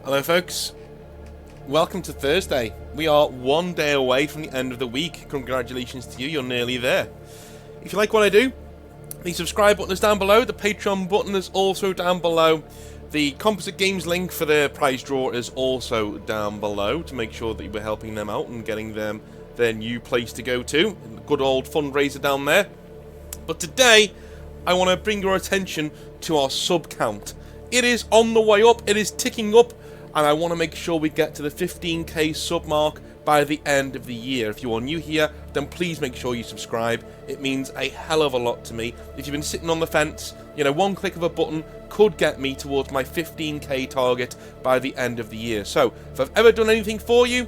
Hello folks, welcome to Thursday. We are one day away from the end of the week. Congratulations to you, you're nearly there. If you like what I do, the subscribe button is down below, the Patreon button is also down below, the Composite Games link for their prize draw is also down below to make sure that we're helping them out and getting them their new place to go to. Good old fundraiser down there. But today, I want to bring your attention to our sub count. It is on the way up, it is ticking up, and I want to make sure we get to the 15k sub mark by the end of the year. If you are new here, then please make sure you subscribe. It means a hell of a lot to me. If you've been sitting on the fence, you know, one click of a button could get me towards my 15k target by the end of the year. So, if I've ever done anything for you,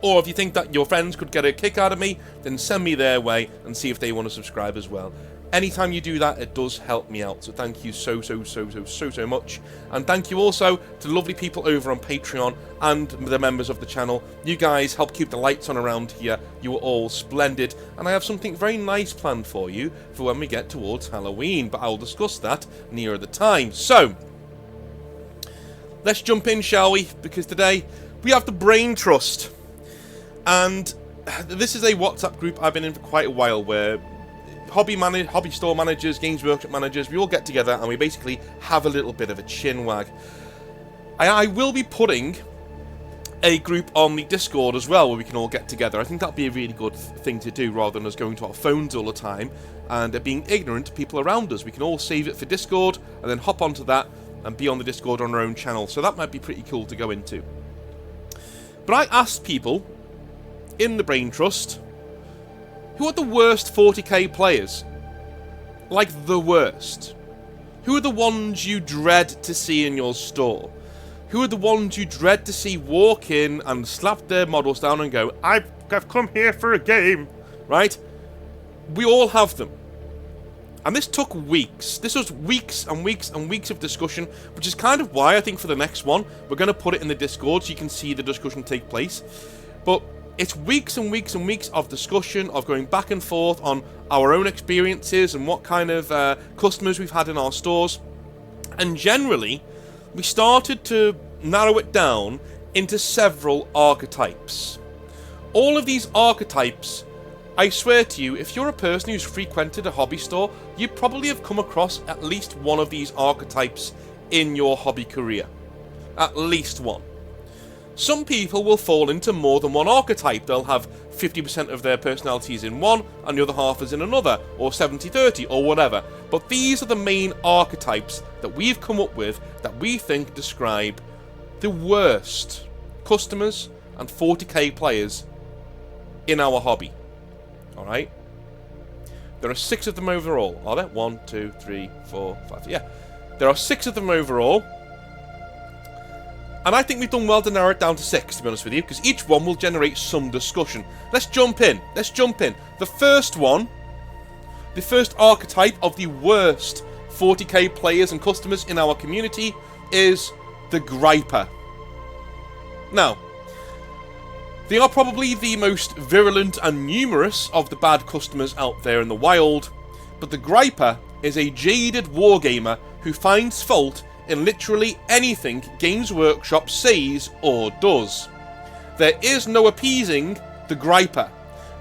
or if you think that your friends could get a kick out of me, then send me their way and see if they want to subscribe as well. Anytime you do that, it does help me out. So thank you so much. And thank you also to the lovely people over on Patreon and the members of the channel. You guys help keep the lights on around here. You are all splendid. And I have something very nice planned for you for when we get towards Halloween. But I'll discuss that nearer the time. So, let's jump in, shall we? Because today we have the Brain Trust. And this is a WhatsApp group I've been in for quite a while where hobby store managers, Games Workshop managers, we all get together and we basically have a little bit of a chin wag. I will be putting a group on the Discord as well where we can all get together. I think that'd be a really good thing to do rather than us going to our phones all the time and being ignorant to people around us. We can all save it for Discord and then hop onto that and be on the Discord on our own channel. So that might be pretty cool to go into. But I asked people in the Brain Trust, who are the worst 40k players? Like, the worst. Who are the ones you dread to see in your store? Who are the ones you dread to see walk in and slap their models down and go, I've come here for a game, right? We all have them. And this took weeks. This was weeks and weeks and weeks of discussion, which is kind of why I think for the next one, we're going to put it in the Discord so you can see the discussion take place. But it's weeks and weeks and weeks of discussion, of going back and forth on our own experiences and what kind of customers we've had in our stores. And generally, we started to narrow it down into several archetypes. All of these archetypes, I swear to you, if you're a person who's frequented a hobby store, you probably have come across at least one of these archetypes in your hobby career. At least one. Some people will fall into more than one archetype. They'll have 50% of their personalities in one and the other half is in another, or 70-30, or whatever. But these are the main archetypes that we've come up with that we think describe the worst customers and 40k players in our hobby. Alright? There are 6 of them overall. Are there? 1, 2, 3, 4, 5. Yeah. There are 6 of them overall. And I think we've done well to narrow it down to 6, to be honest with you, because each one will generate some discussion. Let's jump in. Let's jump in. The first one, the first archetype of the worst 40k players and customers in our community is the Griper. Now, they are probably the most virulent and numerous of the bad customers out there in the wild, but the Griper is a jaded wargamer who finds fault in literally anything Games Workshop says or does. There is no appeasing the Griper.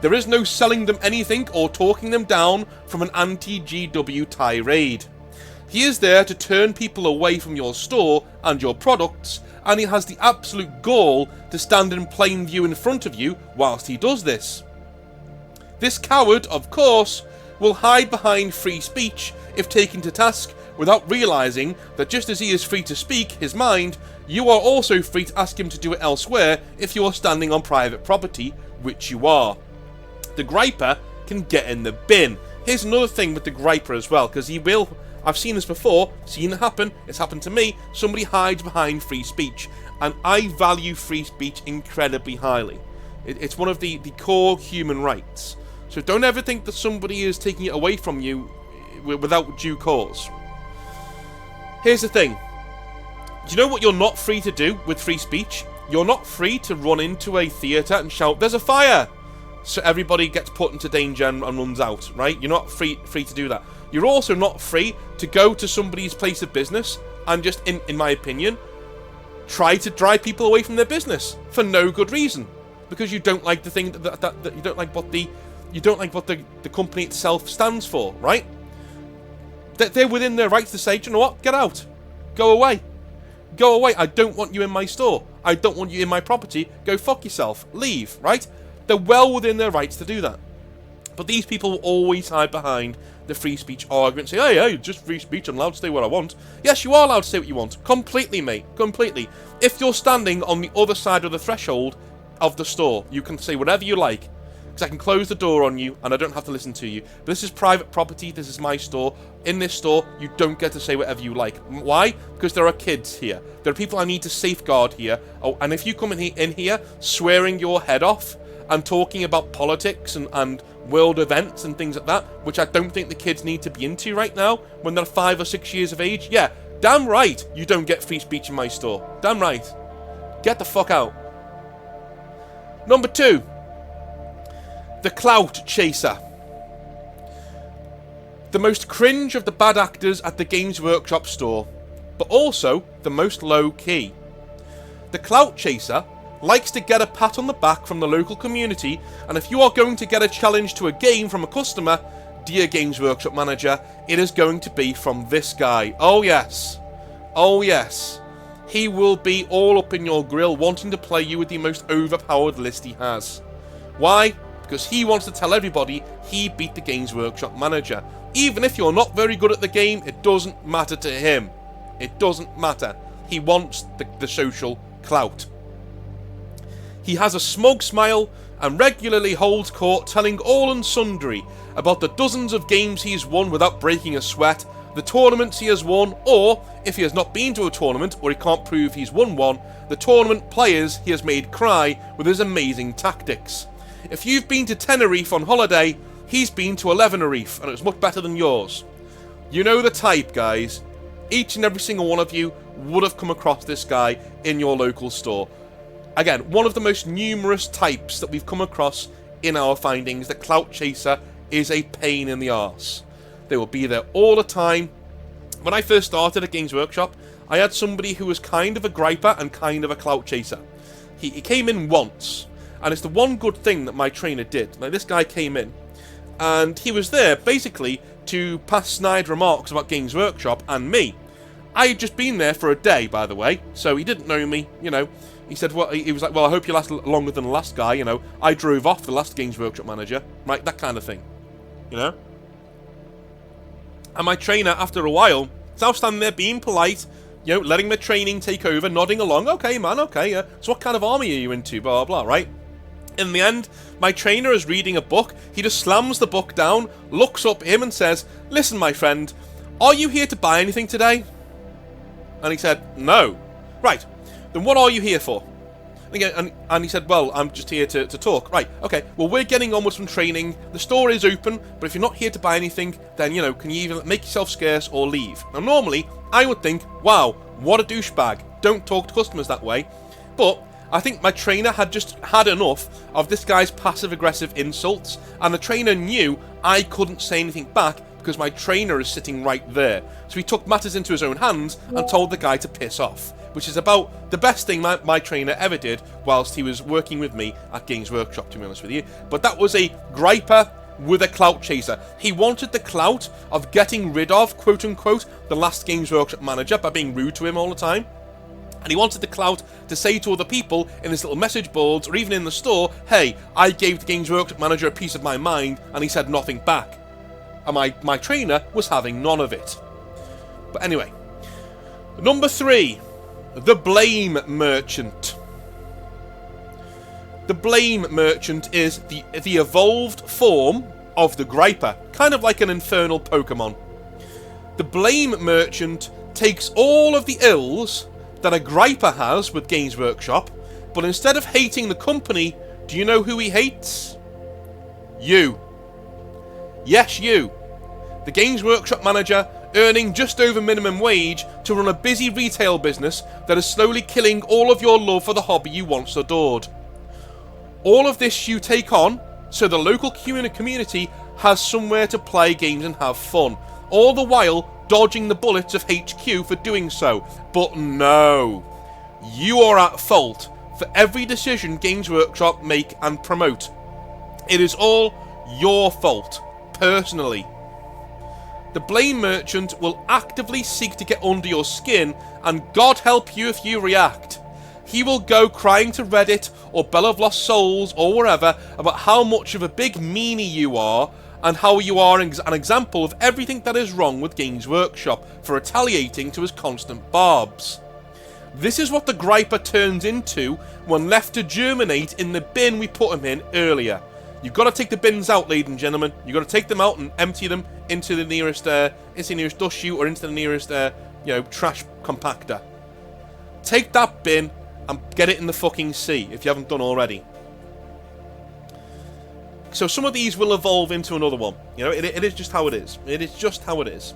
There is no selling them anything or talking them down from an anti-GW tirade. He is there to turn people away from your store and your products, and he has the absolute gall to stand in plain view in front of you whilst he does this. This coward, of course, will hide behind free speech if taken to task, without realising that just as he is free to speak his mind, you are also free to ask him to do it elsewhere if you are standing on private property, which you are. The Griper can get in the bin. Here's another thing with the Griper as well, because he will, I've seen this before, seen it happen, it's happened to me, somebody hides behind free speech, and I value free speech incredibly highly. It's one of the core human rights. So don't ever think that somebody is taking it away from you without due cause. Here's the thing. Do you know what you're not free to do with free speech? You're not free to run into a theatre and shout, "There's a fire!" So everybody gets put into danger and runs out, right? You're not free to do that. You're also not free to go to somebody's place of business and just, in my opinion, try to drive people away from their business for no good reason, because you don't like the thing that you don't like what the company itself stands for, right? They're within their rights to say, do you know what? Get out. Go away. Go away. I don't want you in my store. I don't want you in my property. Go fuck yourself. Leave, right? They're well within their rights to do that. But these people will always hide behind the free speech argument and say, hey, just free speech, I'm allowed to say what I want. Yes, you are allowed to say what you want. Completely, mate. Completely. If you're standing on the other side of the threshold of the store, you can say whatever you like. Because I can close the door on you and I don't have to listen to you. But this is private property. This is my store. In this store, you don't get to say whatever you like. Why? Because there are kids here. There are people I need to safeguard here. Oh, and if you come in here swearing your head off and talking about politics and world events and things like that, which I don't think the kids need to be into right now when they're 5 or 6 years of age, yeah, damn right you don't get free speech in my store. Damn right. Get the fuck out. Number 2. The clout chaser. The most cringe of the bad actors at the Games Workshop store, but also the most low-key. The clout chaser likes to get a pat on the back from the local community, and if you are going to get a challenge to a game from a customer, dear Games Workshop manager, it is going to be from this guy. Oh yes. Oh yes. He will be all up in your grill wanting to play you with the most overpowered list he has. Why? Because he wants to tell everybody he beat the Games Workshop manager. Even if you're not very good at the game, it doesn't matter to him. It doesn't matter. He wants the social clout. He has a smug smile and regularly holds court, telling all and sundry about the dozens of games he has won without breaking a sweat, the tournaments he has won, or, if he has not been to a tournament or he can't prove he's won one, the tournament players he has made cry with his amazing tactics. If you've been to Tenerife on holiday, he's been to Elevenerife, and it was much better than yours. You know the type, guys. Each and every single one of you would have come across this guy in your local store. Again, one of the most numerous types that we've come across in our findings. The clout chaser is a pain in the arse. They will be there all the time. When I first started at Games Workshop, I had somebody who was kind of a griper and kind of a clout chaser. He came in once, and it's the one good thing that my trainer did. Like, this guy came in, and he was there basically to pass snide remarks about Games Workshop and me. I had just been there for a day, by the way, so he didn't know me, you know. He said, well, he was like, well, I hope you last longer than the last guy, you know. I drove off the last Games Workshop manager, right, that kind of thing, you know. And my trainer, after a while, is now standing there being polite, you know, letting my training take over, nodding along, okay, man, okay, yeah. So what kind of army are you into, blah, blah, blah, right? In the end, my trainer is reading a book. He just slams the book down, looks up at him and says, listen, my friend, are you here to buy anything today? And he said, no. Right, then what are you here for? And he said, well, I'm just here to talk. Right, okay, well, we're getting on with some training. The store is open, but if you're not here to buy anything, then, you know, can you either make yourself scarce or leave? Now, normally, I would think, wow, what a douchebag. Don't talk to customers that way. But I think my trainer had just had enough of this guy's passive-aggressive insults, and the trainer knew I couldn't say anything back because my trainer is sitting right there. So he took matters into his own hands and told the guy to piss off, which is about the best thing my trainer ever did whilst he was working with me at Games Workshop, to be honest with you. But that was a griper with a clout chaser. He wanted the clout of getting rid of, quote-unquote, the last Games Workshop manager by being rude to him all the time. And he wanted the clout to say to other people in his little message boards or even in the store, hey, I gave the Games Workshop manager a piece of my mind and he said nothing back. And my trainer was having none of it. But anyway, number 3, the blame merchant. The blame merchant is the evolved form of the griper, kind of like an infernal Pokemon. The blame merchant takes all of the ills that a griper has with Games Workshop, but instead of hating the company, do you know who he hates? You. Yes, you. The Games Workshop manager earning just over minimum wage to run a busy retail business that is slowly killing all of your love for the hobby you once adored. All of this you take on so the local community has somewhere to play games and have fun, all the while dodging the bullets of HQ for doing so. But no, You are at fault for every decision Games Workshop make and promote. It is all your fault, personally. The blame merchant will actively seek to get under your skin, and God help you if you react. He will go crying to Reddit or Bell of Lost Souls or wherever about how much of a big meanie you are, and how you are an example of everything that is wrong with Games Workshop for retaliating to his constant barbs. This is what the griper turns into when left to germinate in the bin we put him in earlier. You've got to take the bins out, ladies and gentlemen. You've got to take them out and empty them into the nearest dust chute or into the nearest trash compactor. Take that bin and get it in the fucking sea if you haven't done already. So some of these will evolve into another one. You know, it is just how it is. It is just how it is.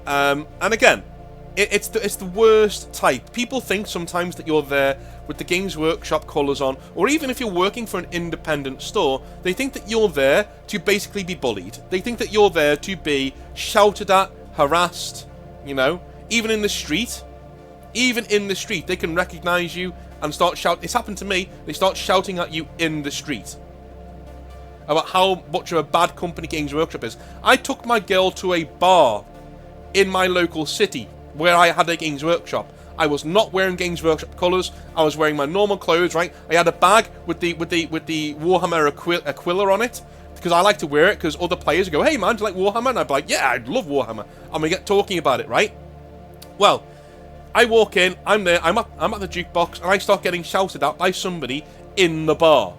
And again, it's the worst type. People think sometimes that you're there with the Games Workshop colours on, or even if you're working for an independent store, they think that you're there to basically be bullied. They think that you're there to be shouted at, harassed, you know, even in the street. Even in the street, they can recognise you and start shouting. It's happened to me. They start shouting at you in the street about how much of a bad company Games Workshop is. I took my girl to a bar in my local city where I had a Games Workshop. I was not wearing Games Workshop colours. I was wearing my normal clothes, right? I had a bag with the Warhammer Aquila on it, because I like to wear it, because other players go, hey man, do you like Warhammer? And I'd be like, yeah, I love Warhammer. And we get talking about it, right? Well, I walk in, I'm there, I'm at the jukebox, and I start getting shouted at by somebody in the bar,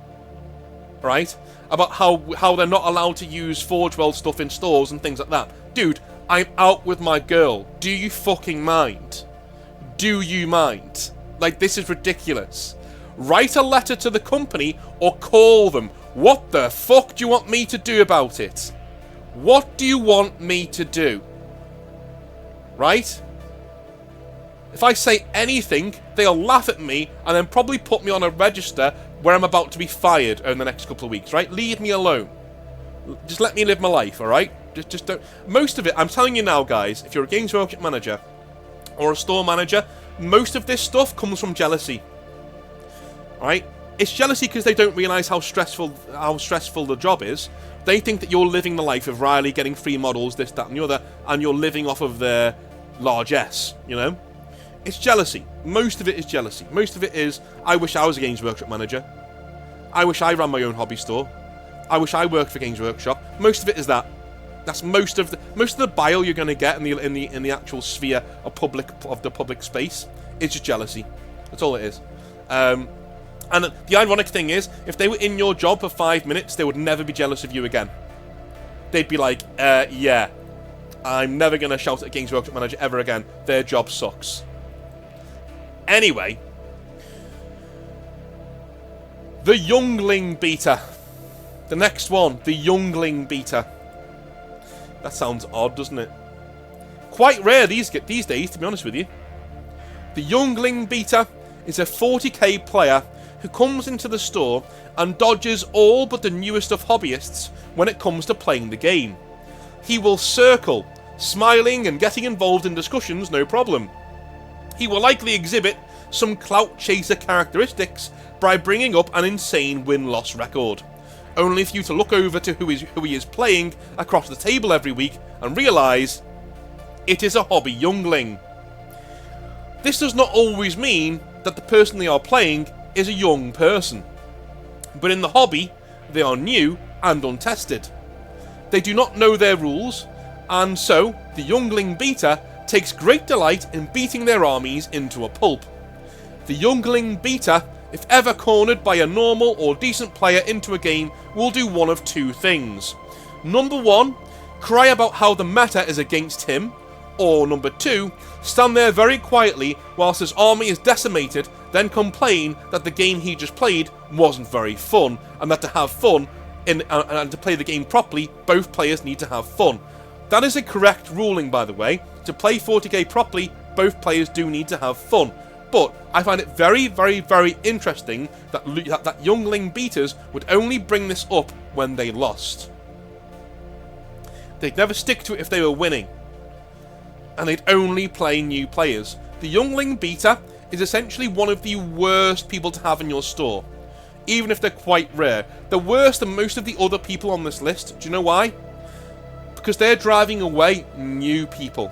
right? About how they're not allowed to use Forge World stuff in stores and things like that. Dude, I'm out with my girl. Do you fucking mind? Do you mind? Like, this is ridiculous. Write a letter to the company or call them. What the fuck do you want me to do about it? What do you want me to do? Right? If I say anything, they'll laugh at me and then probably put me on a register where I'm about to be fired in the next couple of weeks, right? Leave me alone. Just let me live my life, alright? Just don't. Most of it, I'm telling you now, guys, if you're a Games Workshop manager or a store manager, most of this stuff comes from jealousy. Alright? It's jealousy because they don't realise how stressful the job is. They think that you're living the life of Riley, getting free models, this, that, and the other, and you're living off of their largesse, you know? It's jealousy. Most of it is jealousy. Most of it is, I wish I was a Games Workshop manager. I wish I ran my own hobby store. I wish I worked for Games Workshop. Most of it is that. That's most of the bile you're going to get in the actual sphere of the public space. It's just jealousy. That's all it is. And the ironic thing is, if they were in your job for 5 minutes, they would never be jealous of you again. They'd be like, yeah, I'm never going to shout at a Games Workshop manager ever again. Their job sucks. Anyway, the youngling beta. The next one, the youngling beta. That sounds odd, doesn't it? Quite rare these days, to be honest with you. The youngling beta is a 40k player who comes into the store and dodges all but the newest of hobbyists when it comes to playing the game. He will circle, smiling and getting involved in discussions, no problem. He will likely exhibit some clout chaser characteristics by bringing up an insane win-loss record, only for you to look over to who he is playing across the table every week and realise it is a hobby youngling. This does not always mean that the person they are playing is a young person, but in the hobby they are new and untested. They do not know their rules, and so the youngling beta takes great delight in beating their armies into a pulp. The youngling beta, if ever cornered by a normal or decent player into a game, will do one of two things. Number one, cry about how the meta is against him, or number two, stand there very quietly whilst his army is decimated, then complain that the game he just played wasn't very fun, and that to have fun and to play the game properly, both players need to have fun. That is a correct ruling, by the way. To play 40k properly, both players do need to have fun. But I find it very, very, very interesting that youngling beaters would only bring this up when they lost. They'd never stick to it if they were winning. And they'd only play new players. The youngling beta is essentially one of the worst people to have in your store, even if they're quite rare. They're worse than most of the other people on this list. Do you know why? Because they're driving away new people.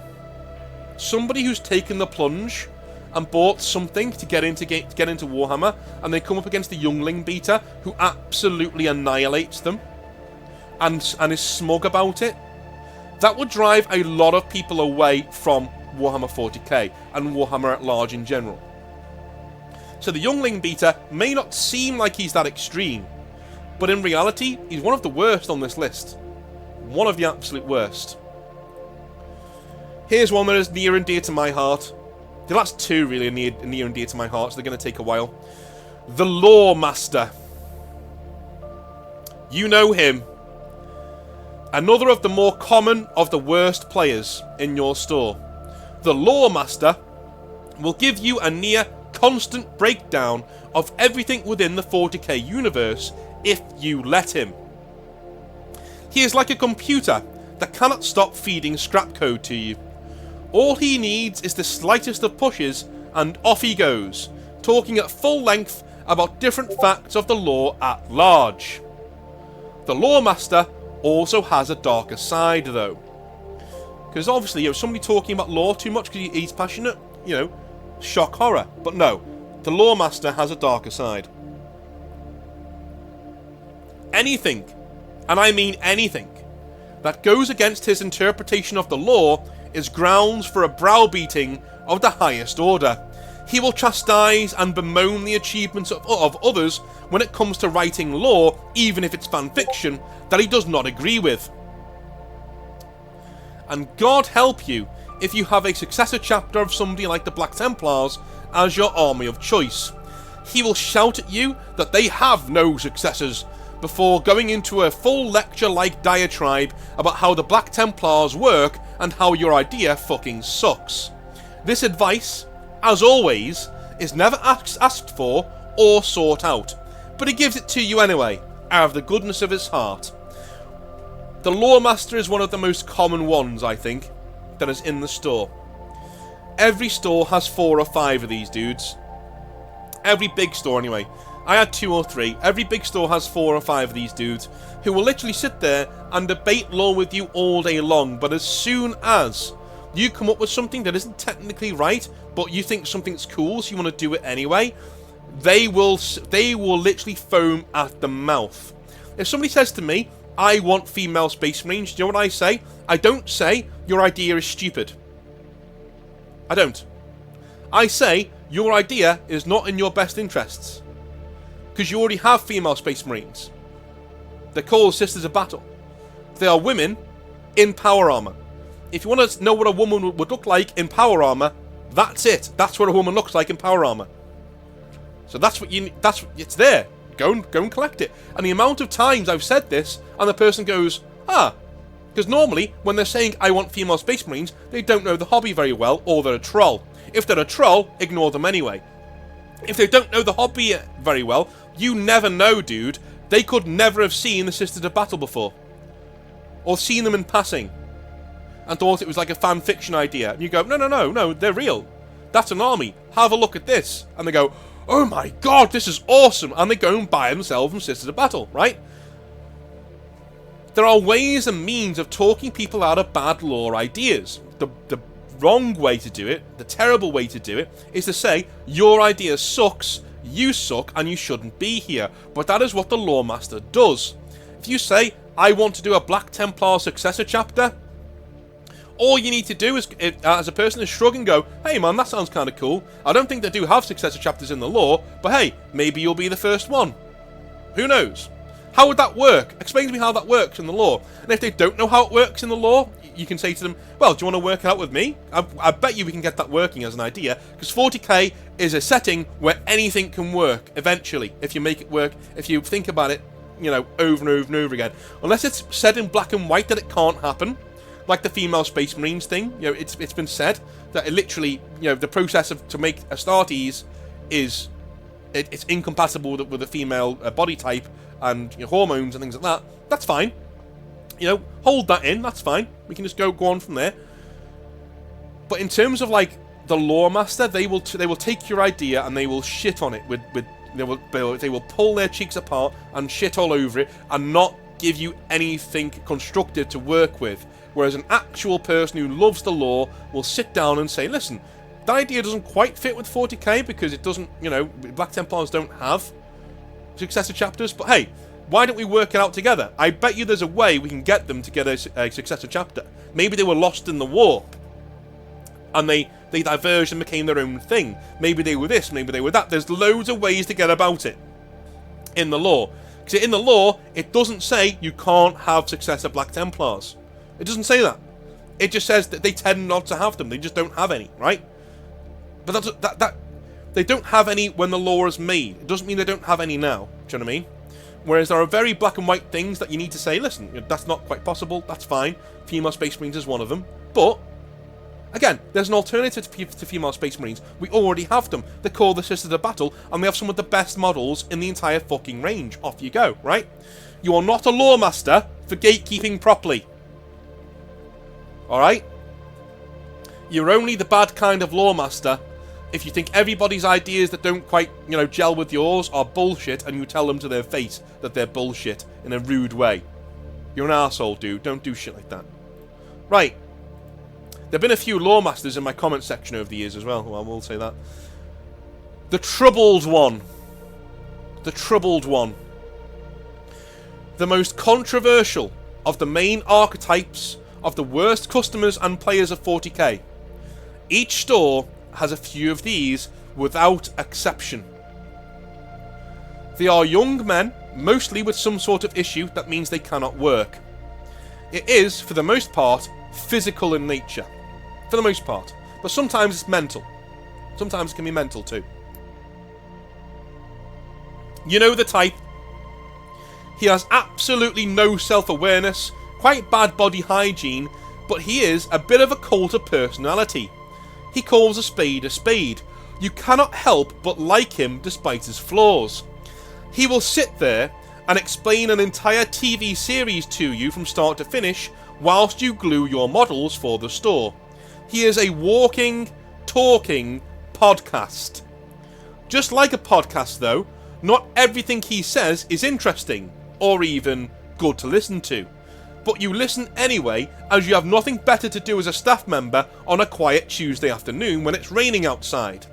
Somebody who's taken the plunge and bought something to get into Warhammer, and they come up against the youngling beta who absolutely annihilates them and is smug about it. That would drive a lot of people away from Warhammer 40k and Warhammer at large in general. So the youngling beta may not seem like he's that extreme, but in reality, he's one of the worst on this list. One of the absolute worst. Here's one that is near and dear to my heart. The last two really are near and dear to my heart, so they're going to take a while. The Lore Master. You know him. Another of the more common of the worst players in your store. The Lore Master will give you a near constant breakdown of everything within the 40k universe if you let him. He is like a computer that cannot stop feeding scrap code to you. All he needs is the slightest of pushes and off he goes, talking at full length about different facts of the lore at large. The Lore Master also has a darker side though. Because obviously, somebody talking about lore too much because he's passionate, shock horror. But no, the Lore Master has a darker side. Anything, and I mean anything, that goes against his interpretation of the lore is grounds for a browbeating of the highest order. He will chastise and bemoan the achievements of others when it comes to writing lore, even if it's fanfiction, that he does not agree with. And God help you if you have a successor chapter of somebody like the Black Templars as your army of choice. He will shout at you that they have no successors, before going into a full lecture-like diatribe about how the Black Templars work and how your idea fucking sucks. This advice, as always, is never asked for or sought out, but he gives it to you anyway, out of the goodness of his heart. The Lore Master is one of the most common ones, I think, that is in the store. Every store has 4 or 5 of these dudes. Every big store anyway. I had 2 or 3. Every big store has 4 or 5 of these dudes who will literally sit there and debate lore with you all day long, but as soon as you come up with something that isn't technically right, but you think something's cool, so you want to do it anyway, they will literally foam at the mouth. If somebody says to me, I want female Space Marines, do you know what I say? I don't say, your idea is stupid. I don't. I say, your idea is not in your best interests. Because you already have female Space Marines. They're called Sisters of Battle. They are women in power armor. If you want to know what a woman would look like in power armor, that's it. That's what a woman looks like in power armor. So it's there. Go and collect it. And the amount of times I've said this, and the person goes, because normally, when they're saying, I want female Space Marines, they don't know the hobby very well, or they're a troll. If they're a troll, ignore them anyway. If they don't know the hobby very well, you never know, dude. They could never have seen the Sisters of Battle before. Or seen them in passing. And thought it was like a fan fiction idea. And you go, no, they're real. That's an army. Have a look at this. And they go, oh my god, this is awesome. And they go and buy themselves some Sisters of Battle, right? There are ways and means of talking people out of bad lore ideas. The wrong way to do it, the terrible way to do it, is to say, your idea sucks, you suck, and you shouldn't be here. But that is what the Lore Master does. If you say, I want to do a Black Templar successor chapter, all you need to do is, as a person, is shrug and go, hey man, that sounds kind of cool. I don't think they do have successor chapters in the lore, but hey, maybe you'll be the first one. Who knows? How would that work? Explain to me how that works in the lore. And if they don't know how it works in the lore, you can say to them, well, do you want to work it out with me? I bet you we can get that working as an idea, because 40k is a setting where anything can work, eventually, if you make it work, if you think about it, over and over and over again. Unless it's said in black and white that it can't happen, like the female Space Marines thing, it's been said that it literally, the process to make Astartes is, it's incompatible with a female body type, and hormones and things like that. That's fine. Hold that in. That's fine. We can just go on from there. But in terms of like the lore master, they will take your idea and they will shit on it they will pull their cheeks apart and shit all over it and not give you anything constructive to work with. Whereas an actual person who loves the lore will sit down and say, listen, that idea doesn't quite fit with 40k because it doesn't, Black Templars don't have successor chapters, but hey, why don't we work it out together? I bet you there's a way we can get them to get a successor chapter. Maybe they were lost in the warp and they diverged and became their own thing. Maybe they were this, maybe they were that. There's loads of ways to get about it in the lore. Because in the lore, it doesn't say you can't have successor Black Templars. It doesn't say that. It just says that they tend not to have them. They just don't have any, right? But that they don't have any when the lore is made. It doesn't mean they don't have any now. Do you know what I mean? Whereas there are very black and white things that you need to say, listen, that's not quite possible. That's fine. Female Space Marines is one of them. But again, there's an alternative to female Space Marines. We already have them. They're called the Sisters of Battle, and they have some of the best models in the entire fucking range. Off you go, right? You are not a lore master for gatekeeping properly. Alright? You're only the bad kind of lore master if you think everybody's ideas that don't quite, gel with yours are bullshit and you tell them to their face that they're bullshit in a rude way. You're an arsehole, dude. Don't do shit like that. Right. There have been a few lore masters in my comment section over the years as well. I will say that. The Troubled One. The Troubled One. The most controversial of the main archetypes of the worst customers and players of 40k. Each store has a few of these without exception. They are young men, mostly with some sort of issue that means they cannot work. It is, for the most part, physical in nature. For the most part. But sometimes it's mental. Sometimes it can be mental too. You know the type. He has absolutely no self-awareness, quite bad body hygiene, but he is a bit of a cult of personality. He calls a spade a spade. You cannot help but like him despite his flaws. He will sit there and explain an entire TV series to you from start to finish whilst you glue your models for the store. He is a walking, talking podcast. Just like a podcast though, not everything he says is interesting or even good to listen to. But you listen anyway, as you have nothing better to do as a staff member on a quiet Tuesday afternoon when it's raining outside.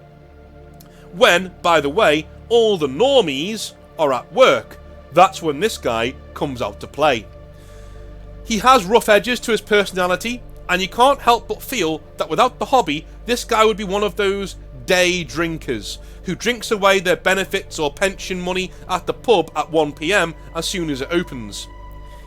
When, by the way, all the normies are at work. That's when this guy comes out to play. He has rough edges to his personality, and you can't help but feel that without the hobby, this guy would be one of those day drinkers who drinks away their benefits or pension money at the pub at 1 PM as soon as it opens.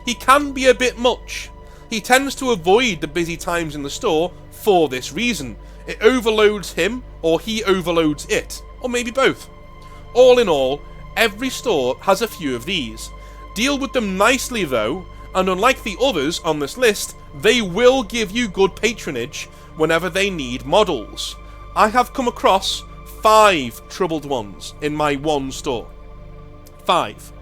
He can be a bit much. He tends to avoid the busy times in the store for this reason. It overloads him, or he overloads it, or maybe both. All in all, every store has a few of these. Deal with them nicely though, and unlike the others on this list, they will give you good patronage whenever they need models. I have come across 5 troubled ones in my one store. 5.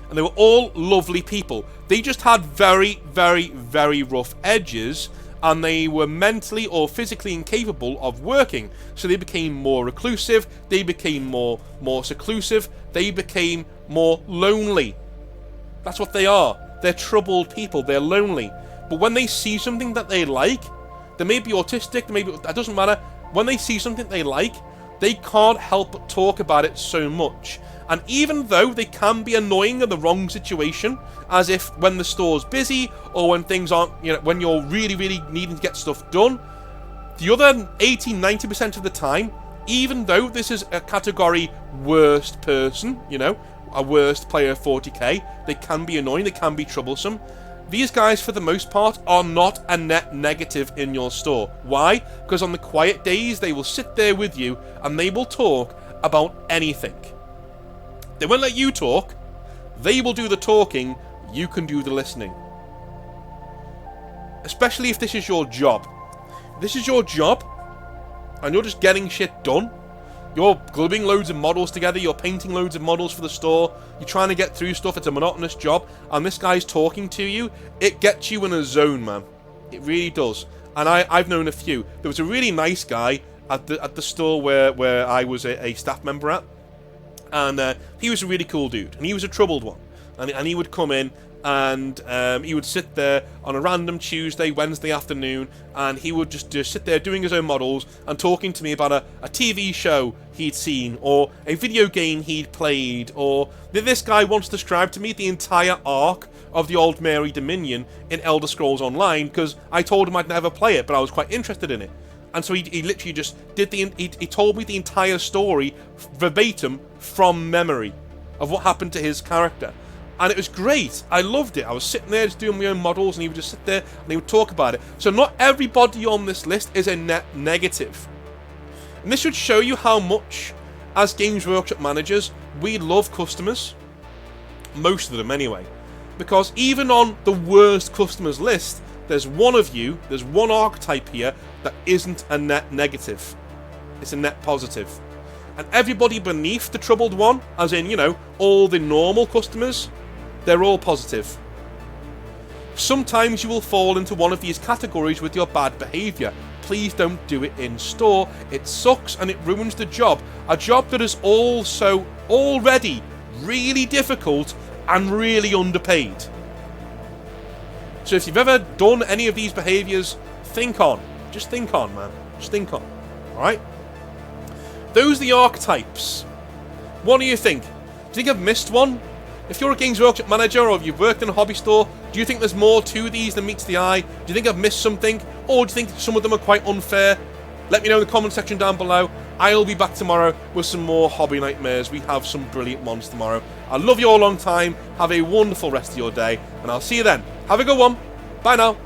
And they were all lovely people. They just had very, very, very rough edges, and they were mentally or physically incapable of working. So they became more reclusive, they became more seclusive, they became more lonely. That's what they are. They're troubled people, they're lonely. But when they see something that they like, they may be autistic, that doesn't matter. When they see something they like, they can't help but talk about it so much. And even though they can be annoying in the wrong situation, as if when the store's busy, or when things aren't, when you're really, really needing to get stuff done, the other 80-90% of the time, even though this is a category worst person, a worst player of 40k, they can be annoying, they can be troublesome. These guys, for the most part, are not a net negative in your store. Why? Because on the quiet days, they will sit there with you, and they will talk about anything. They won't let you talk. They will do the talking. You can do the listening. Especially if this is your job. If this is your job, and you're just getting shit done. You're gluing loads of models together. You're painting loads of models for the store. You're trying to get through stuff. It's a monotonous job. And this guy's talking to you. It gets you in a zone, man. It really does. And I've known a few. There was a really nice guy at the store where I was a staff member at, and he was a really cool dude, and he was a troubled one, and he would come in. And he would sit there on a random Tuesday, Wednesday afternoon, and he would just sit there doing his own models and talking to me about a TV show he'd seen, or a video game he'd played, or this guy once described to me the entire arc of the Old Mary Dominion in Elder Scrolls Online, because I told him I'd never play it, but I was quite interested in it. And so he literally just did he told me the entire story verbatim from memory of what happened to his character. And it was great. I loved it. I was sitting there just doing my own models, and he would just sit there and he would talk about it. So not everybody on this list is a net negative. And this should show you how much, as Games Workshop managers, we love customers. Most of them anyway. Because even on the worst customers list, there's one of you, there's one archetype here that isn't a net negative. It's a net positive. And everybody beneath the troubled one, as in, you know, all the normal customers, they're all positive. Sometimes you will fall into one of these categories with your bad behaviour. Please don't do it in store. It sucks and it ruins the job. A job that is also already really difficult and really underpaid. So if you've ever done any of these behaviours, think on. Just think on, man. Just think on. Alright? Those are the archetypes. What do you think? Do you think I've missed one? If you're a Games Workshop manager, or if you've worked in a hobby store, do you think there's more to these than meets the eye? Do you think I've missed something? Or do you think some of them are quite unfair? Let me know in the comment section down below. I'll be back tomorrow with some more hobby nightmares. We have some brilliant ones tomorrow. I love you all a long time. Have a wonderful rest of your day, and I'll see you then. Have a good one. Bye now.